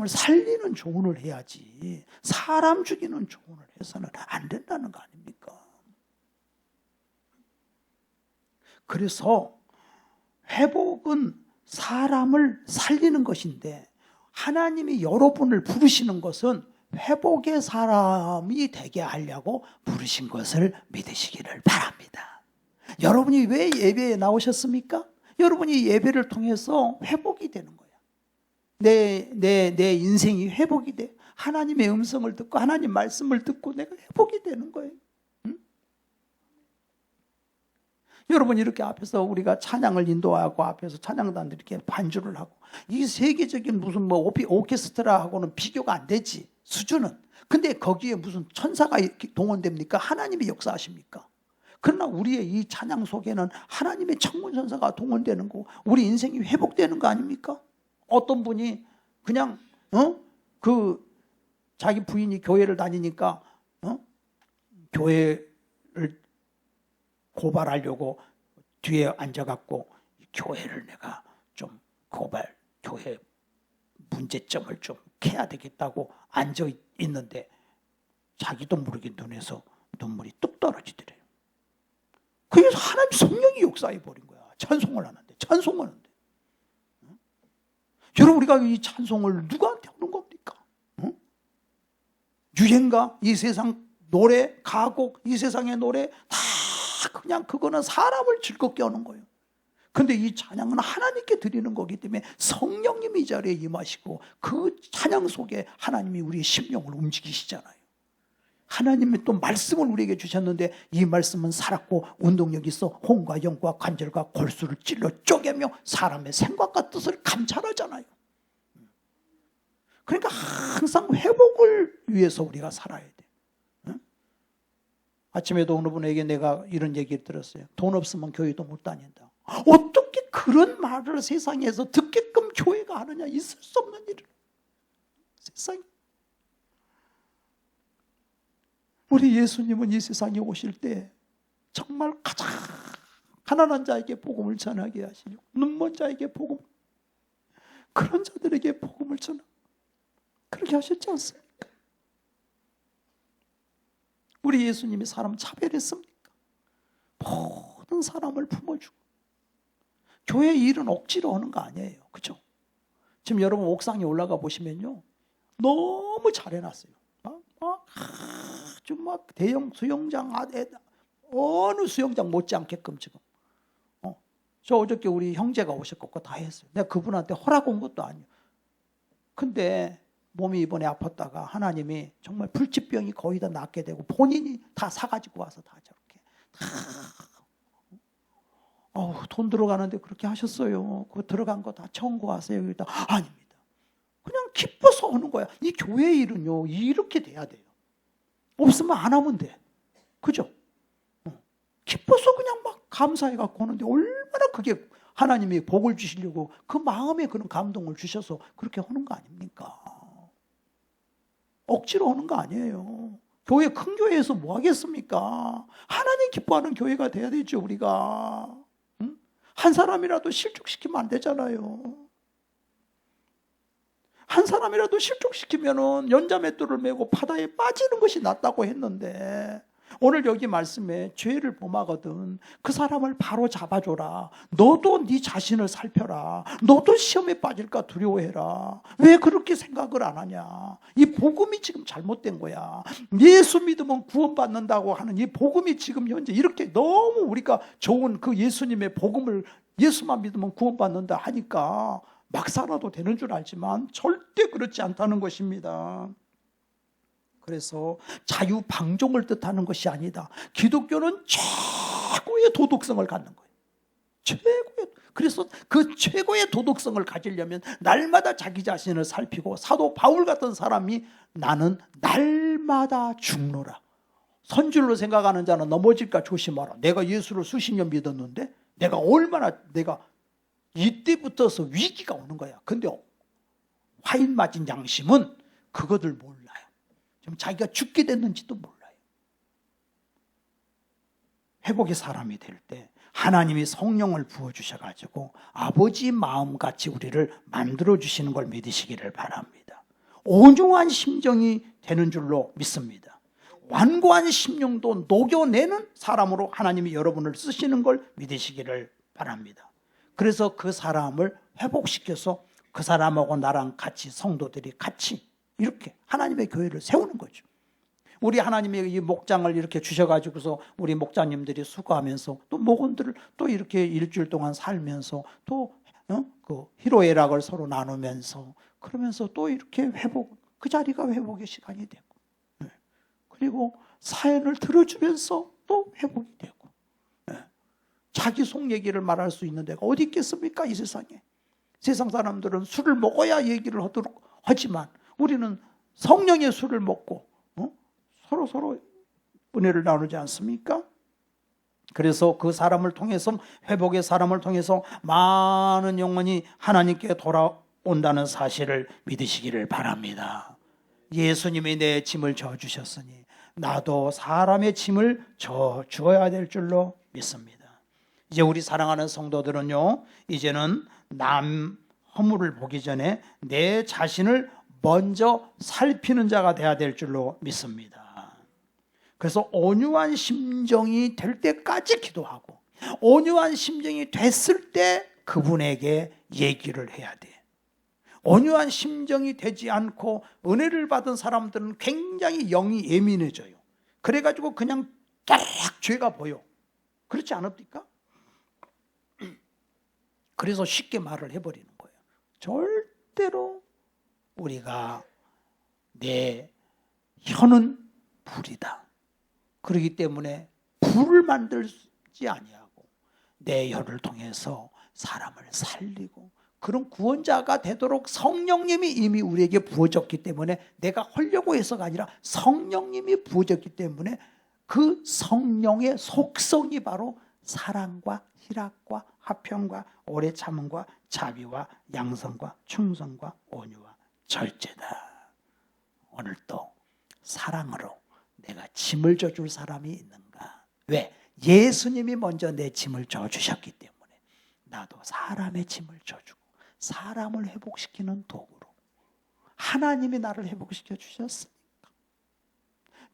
살리는 조언을 해야지 사람 죽이는 조언을 해서는 안 된다는 거 아닙니까? 그래서 회복은 사람을 살리는 것인데 하나님이 여러분을 부르시는 것은 회복의 사람이 되게 하려고 부르신 것을 믿으시기를 바랍니다. 여러분이 왜 예배에 나오셨습니까? 여러분이 예배를 통해서 회복이 되는 거야. 내 인생이 회복이 돼. 하나님의 음성을 듣고 하나님 말씀을 듣고 내가 회복이 되는 거예요. 응? 여러분 이렇게 앞에서 우리가 찬양을 인도하고 앞에서 찬양단들이 이렇게 반주를 하고 이 세계적인 무슨 뭐 오케스트라하고는 비교가 안 되지 수준은. 근데 거기에 무슨 천사가 동원됩니까? 하나님이 역사하십니까? 그러나 우리의 이 찬양 속에는 하나님의 천군천사가 동원되는 거, 우리 인생이 회복되는 거 아닙니까? 어떤 분이 그냥 그 자기 부인이 교회를 다니니까 교회를 고발하려고 뒤에 앉아갖고 교회를 내가 좀 교회 문제점을 좀 캐야 되겠다고 앉아 있는데 자기도 모르게 눈에서 눈물이 뚝 떨어지더래요. 그래서 하나님 성령이 역사해 버린 거야. 찬송을 하는데. 여러분 우리가 이 찬송을 누구한테 하는 겁니까? 유행가, 이 세상 노래, 가곡, 이 세상의 노래 다 그냥 그거는 사람을 즐겁게 하는 거예요. 근데 이 찬양은 하나님께 드리는 거기 때문에 성령님이 이 자리에 임하시고 그 찬양 속에 하나님이 우리의 심령을 움직이시잖아요. 하나님이 또 말씀을 우리에게 주셨는데 이 말씀은 살았고 운동력이 있어 혼과 영과 관절과 골수를 찔러 쪼개며 사람의 생각과 뜻을 감찰하잖아요. 그러니까 항상 회복을 위해서 우리가 살아야 돼. 아침에도 어느 분에게 내가 이런 얘기를 들었어요. 돈 없으면 교회도 못 다닌다. 어떻게 그런 말을 세상에서 듣게끔 교회가 하느냐. 있을 수 없는 일을. 세상에. 우리 예수님은 이 세상에 오실 때 정말 가장 가난한 자에게 복음을 전하게 하시려고, 눈먼 자에게 복음, 그런 자들에게 복음을 전하고 그렇게 하셨지 않습니까? 우리 예수님이 사람 차별했습니까? 모든 사람을 품어주고. 교회 일은 억지로 하는 거 아니에요. 그죠? 지금 여러분 옥상에 올라가 보시면요, 너무 잘 해놨어요. 아주 막 대형 수영장, 어느 수영장 못지않게끔 지금. 저 어저께 우리 형제가 오셨고 다 했어요. 내가 그분한테 허락 온 것도 아니에요. 근데 몸이 이번에 아팠다가 하나님이 정말 불치병이 거의 다 낫게 되고 본인이 다 사가지고 와서 다 저렇게 돈 들어가는데 그렇게 하셨어요. 그거 들어간 거 다 청구하세요. 그랬다. 아닙니다. 그냥 기뻐서 하는 거야. 이 교회 일은요, 이렇게 돼야 돼요. 없으면 안 하면 돼. 그죠? 기뻐서 그냥 막 감사해 갖고 하는데 얼마나 그게 하나님이 복을 주시려고 그 마음에 그런 감동을 주셔서 그렇게 하는 거 아닙니까? 억지로 하는 거 아니에요. 교회, 큰 교회에서 뭐 하겠습니까? 하나님 기뻐하는 교회가 돼야 되죠, 우리가. 응? 한 사람이라도 실족시키면 안 되잖아요. 한 사람이라도 실족시키면은 연자맷돌을 메고 바다에 빠지는 것이 낫다고 했는데, 오늘 여기 말씀에 죄를 범하거든 그 사람을 바로 잡아줘라. 너도 네 자신을 살펴라. 너도 시험에 빠질까 두려워해라. 왜 그렇게 생각을 안 하냐? 이 복음이 지금 잘못된 거야. 예수 믿으면 구원받는다고 하는 이 복음이 지금 현재 이렇게 너무 우리가 좋은 그 예수님의 복음을, 예수만 믿으면 구원받는다 하니까 막 살아도 되는 줄 알지만 절대 그렇지 않다는 것입니다. 그래서 자유방종을 뜻하는 것이 아니다. 기독교는 최고의 도덕성을 갖는 거예요. 그래서 그 최고의 도덕성을 가지려면 날마다 자기 자신을 살피고, 사도 바울 같은 사람이 나는 날마다 죽노라. 선줄로 생각하는 자는 넘어질까 조심하라. 내가 예수를 수십 년 믿었는데 내가 이때부터서 위기가 오는 거야. 근데 화인 맞은 양심은 그것들 몰라요. 지금 자기가 죽게 됐는지도 몰라요. 회복의 사람이 될 때 하나님이 성령을 부어주셔가지고 아버지 마음같이 우리를 만들어주시는 걸 믿으시기를 바랍니다. 온유한 심정이 되는 줄로 믿습니다. 완고한 심령도 녹여내는 사람으로 하나님이 여러분을 쓰시는 걸 믿으시기를 바랍니다. 그래서 그 사람을 회복시켜서 그 사람하고 나랑 같이, 성도들이 같이 이렇게 하나님의 교회를 세우는 거죠. 우리 하나님의 이 목장을 이렇게 주셔가지고서 우리 목자님들이 수고하면서 또 목원들을 또 이렇게 일주일 동안 살면서 또 그 희로애락을 서로 나누면서 그러면서 또 이렇게 회복, 그 자리가 회복의 시간이 되고, 그리고 사연을 들어주면서 또 회복이 되고, 자기 속 얘기를 말할 수 있는 데가 어디 있겠습니까? 이 세상에. 세상 사람들은 술을 먹어야 얘기를 하도록 하지만 우리는 성령의 술을 먹고 서로 은혜를 나누지 않습니까? 그래서 그 사람을 통해서, 회복의 사람을 통해서 많은 영혼이 하나님께 돌아온다는 사실을 믿으시기를 바랍니다. 예수님이 내 짐을 져주셨으니 나도 사람의 짐을 져주어야 될 줄로 믿습니다. 이제 우리 사랑하는 성도들은요, 이제는 남 허물을 보기 전에 내 자신을 먼저 살피는 자가 돼야 될 줄로 믿습니다. 그래서 온유한 심정이 될 때까지 기도하고, 온유한 심정이 됐을 때 그분에게 얘기를 해야 돼. 온유한 심정이 되지 않고 은혜를 받은 사람들은 굉장히 영이 예민해져요. 그래가지고 그냥 딱 죄가 보여. 그렇지 않습니까? 그래서 쉽게 말을 해버리는 거예요. 절대로 우리가 내 혀는 불이다. 그렇기 때문에 불을 만들지 아니하고 내 혀를 통해서 사람을 살리고, 그런 구원자가 되도록 성령님이 이미 우리에게 부어졌기 때문에, 내가 하려고 해서가 아니라 성령님이 부어졌기 때문에 그 성령의 속성이 바로 사랑과 희락과 화평과 오래 참음과 자비와 양성과 충성과 온유와 절제다. 오늘도 사랑으로 내가 짐을 져줄 사람이 있는가? 왜? 예수님이 먼저 내 짐을 져주셨기 때문에 나도 사람의 짐을 져주고 사람을 회복시키는 도구로 하나님이 나를 회복시켜 주셨으니까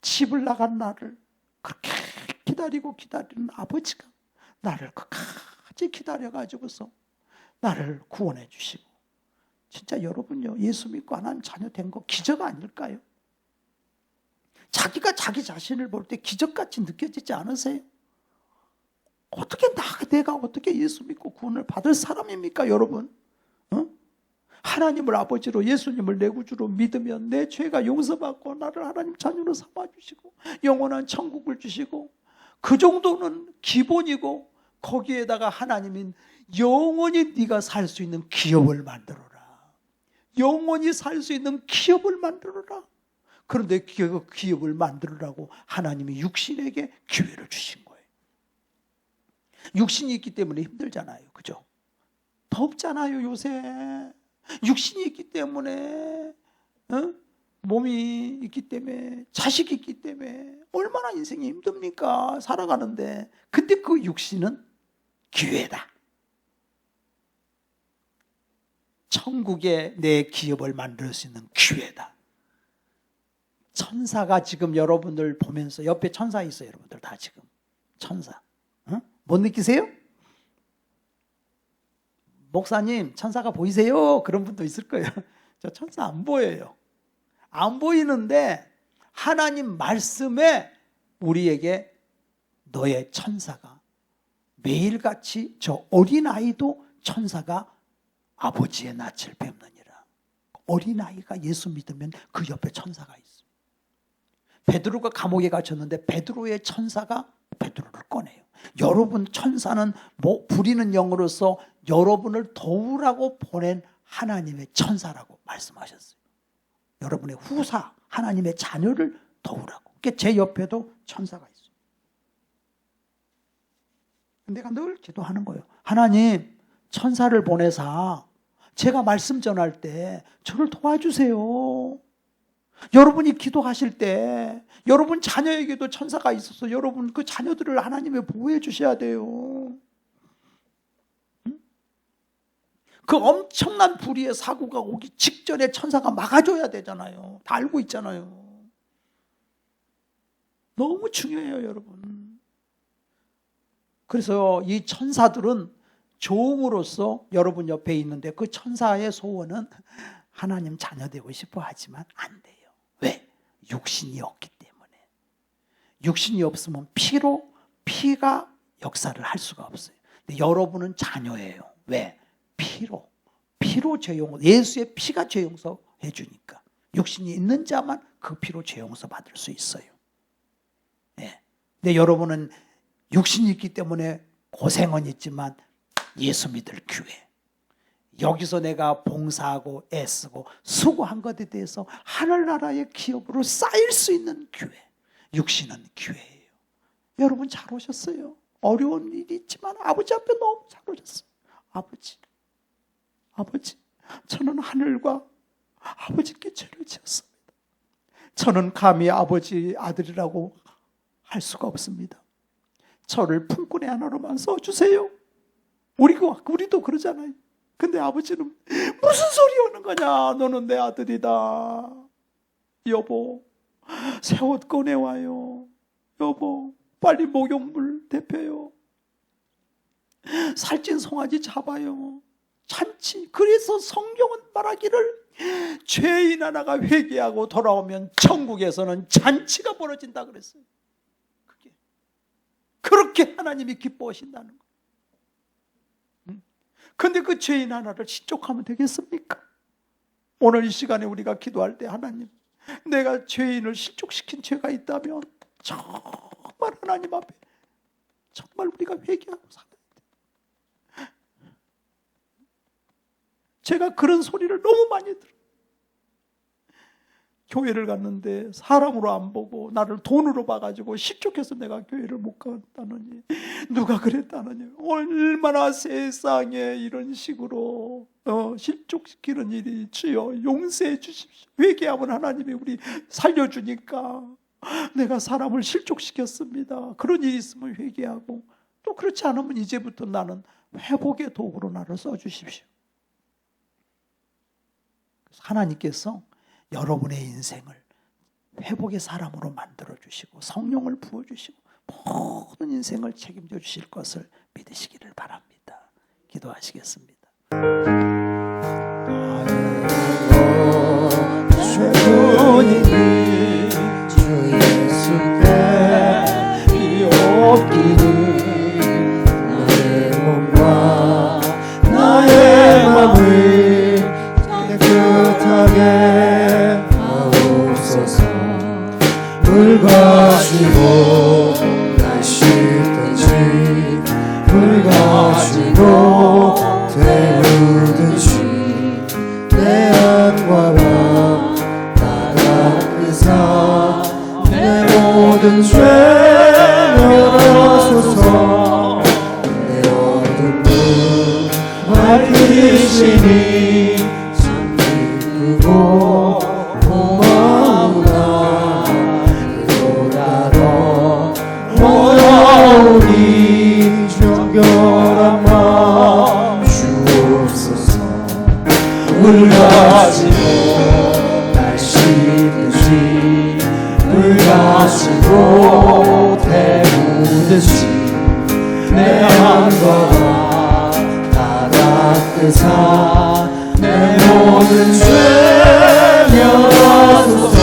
집을 나간 나를 그렇게 기다리는 아버지가 나를 끝까지 기다려가지고서 나를 구원해 주시고, 진짜 여러분요, 예수 믿고 하나님 자녀 된 거 기적 아닐까요? 자기가 자기 자신을 볼 때 기적같이 느껴지지 않으세요? 어떻게 내가 어떻게 예수 믿고 구원을 받을 사람입니까, 여러분? 하나님을 아버지로 예수님을 내 구주로 믿으면 내 죄가 용서받고 나를 하나님 자녀로 삼아주시고 영원한 천국을 주시고, 그 정도는 기본이고, 거기에다가 하나님인 영원히 네가 살 수 있는 기업을 만들어라. 영원히 살 수 있는 기업을 만들어라. 그런데 그 기업을 만들으라고 하나님이 육신에게 기회를 주신 거예요. 육신이 있기 때문에 힘들잖아요. 그죠? 덥잖아요, 요새. 육신이 있기 때문에, 몸이 있기 때문에, 자식이 있기 때문에 얼마나 인생이 힘듭니까? 살아가는데. 근데 그 육신은 기회다. 천국에 내 기업을 만들 수 있는 기회다. 천사가 지금 여러분들 보면서, 옆에 천사 있어요, 여러분들 다 지금. 천사. 못 느끼세요? 목사님, 천사가 보이세요? 그런 분도 있을 거예요. 저 천사 안 보여요. 안 보이는데 하나님 말씀에 우리에게 너의 천사가 매일같이, 저 어린아이도 천사가 아버지의 낯을 뵙느니라. 어린아이가 예수 믿으면 그 옆에 천사가 있어요. 베드로가 감옥에 갇혔는데 베드로의 천사가 베드로를 꺼내요. 여러분 천사는 부리는 영으로서 여러분을 도우라고 보낸 하나님의 천사라고 말씀하셨어요. 여러분의 후사, 하나님의 자녀를 도우라고. 그러니까 제 옆에도 천사가 있어요. 내가 늘 기도하는 거예요. 하나님, 천사를 보내사 제가 말씀 전할 때 저를 도와주세요. 여러분이 기도하실 때 여러분 자녀에게도 천사가 있어서 여러분 그 자녀들을 하나님이 보호해 주셔야 돼요. 그 엄청난 불의의 사고가 오기 직전에 천사가 막아줘야 되잖아요. 다 알고 있잖아요. 너무 중요해요, 여러분. 그래서 이 천사들은 종으로서 여러분 옆에 있는데, 그 천사의 소원은 하나님 자녀 되고 싶어 하지만 안 돼요. 왜? 육신이 없기 때문에. 육신이 없으면 피가 역사를 할 수가 없어요. 근데 여러분은 자녀예요. 왜? 피로 죄 용서, 예수의 피가 죄 용서 해주니까. 육신이 있는 자만 그 피로 죄 용서 받을 수 있어요. 네. 근데 여러분은 육신이 있기 때문에 고생은 있지만 예수 믿을 기회, 여기서 내가 봉사하고 애쓰고 수고한 것에 대해서 하늘나라의 기업으로 쌓일 수 있는 기회, 육신은 기회예요. 여러분 잘 오셨어요. 어려운 일이 있지만 아버지 앞에 너무 잘 오셨어요. 아버지, 저는 하늘과 아버지께 죄를 지었습니다. 저는 감히 아버지 아들이라고 할 수가 없습니다. 저를 품꾼의 하나로만 써주세요. 우리도 그러잖아요. 근데 아버지는 무슨 소리 하는 거냐? 너는 내 아들이다. 여보, 새 옷 꺼내와요. 여보, 빨리 목욕물 데펴요. 살찐 송아지 잡아요. 잔치. 그래서 성경은 말하기를 죄인 하나가 회개하고 돌아오면 천국에서는 잔치가 벌어진다 그랬어요. 그렇게 하나님이 기뻐하신다는 거예요. 근데 그 죄인 하나를 신족하면 되겠습니까? 오늘 이 시간에 우리가 기도할 때, 하나님, 내가 죄인을 실족시킨 죄가 있다면 정말 하나님 앞에 정말 우리가 회개하고 살아야 돼. 제가 그런 소리를 너무 많이 들어요. 교회를 갔는데 사람으로 안 보고 나를 돈으로 봐가지고 실족해서 내가 교회를 못 갔다느니, 누가 그랬다느니, 얼마나 세상에 이런 식으로 실족시키는 일이 주여 용서해 주십시오. 회개하면 하나님이 우리 살려주니까 내가 사람을 실족시켰습니다. 그런 일이 있으면 회개하고, 또 그렇지 않으면 이제부터 나는 회복의 도구로 나를 써주십시오. 하나님께서 여러분의 인생을 회복의 사람으로 만들어주시고 성령을 부어주시고 모든 인생을 책임져 주실 것을 믿으시기를 바랍니다. 기도하시겠습니다. 주님이 주 예수께 비옵기를 나의 몸과 나의 맘을 깨끗하게 하옵소서. 물 가지고 날 씻든지 물 가지고 데우든지 내 안과 맘 다 닦으사 내 모든 죄 면하소서. 내 어두운 눈 밝히시니 고마우나 그보다 더 원하오니 정결한 마음 주옵소서. 물 가지고 날 씻듯이 물 가지고 데우듯이 내 안과 다 닦으사 내 모든 죄 면하소서.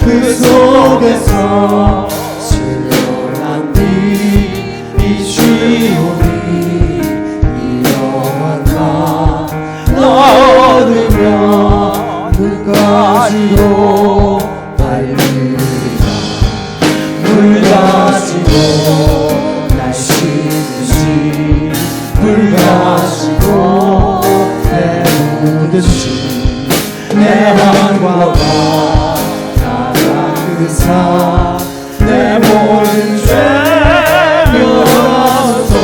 그 속에서 신령한 빛 비추오니 이러한 나 얻으면 끝까지로 달리리라. 물 가지고 날 씻듯이 물 가지고 데우듯이 내 안과 다 닦으사 내 모든 죄 면하소서.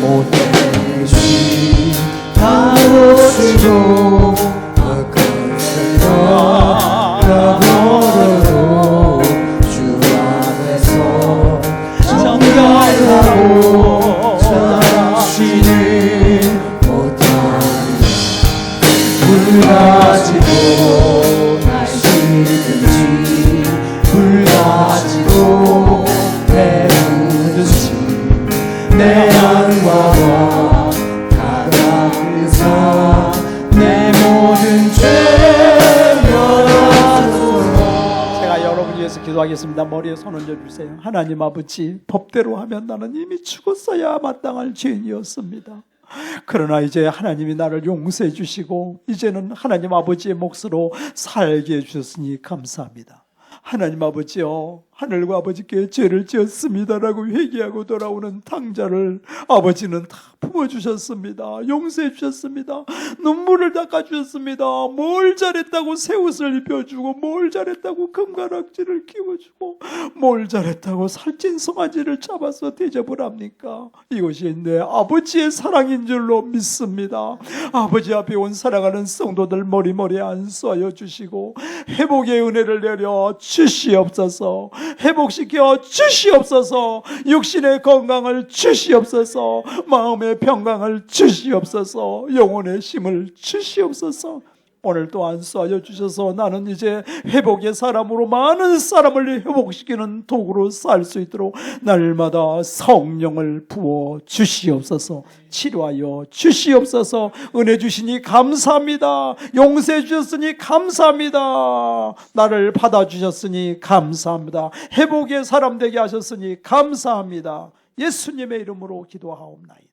못된 죄 다루시고 악한 생각 다 버려도 주 안에서 정결하고 자신을 못하니 물 가지고 날 씻든지 물 가지고 데우듯이 내 안과 다 닦으사 내 모든 죄 면하소서. 제가 여러분 위해서 기도하겠습니다. 머리에 손 얹어주세요. 하나님 아버지, 법대로 하면 나는 이미 죽었어야 마땅할 죄인이었습니다. 그러나 이제 하나님이 나를 용서해 주시고 이제는 하나님 아버지의 몫으로 살게 해주셨으니 감사합니다. 하나님 아버지요, 하늘과 아버지께 죄를 지었습니다라고 회개하고 돌아오는 탕자를 아버지는 다 품어주셨습니다. 용서해 주셨습니다. 눈물을 닦아주셨습니다. 뭘 잘했다고 새 옷을 입혀주고, 뭘 잘했다고 금가락지를 끼워주고, 뭘 잘했다고 살찐 송아지를 잡아서 대접을 합니까? 이것이 내 아버지의 사랑인 줄로 믿습니다. 아버지 앞에 온 사랑하는 성도들 머리머리에 안수하여 주시고 회복의 은혜를 내려 주시옵소서. 회복시켜 주시옵소서. 육신의 건강을 주시옵소서. 마음의 평강을 주시옵소서. 영혼의 힘을 주시옵소서. 오늘 또 안수하여 주셔서 나는 이제 회복의 사람으로 많은 사람을 회복시키는 도구로 살 수 있도록 날마다 성령을 부어 주시옵소서. 치료하여 주시옵소서. 은혜 주시니 감사합니다. 용서해 주셨으니 감사합니다. 나를 받아주셨으니 감사합니다. 회복의 사람 되게 하셨으니 감사합니다. 예수님의 이름으로 기도하옵나이다.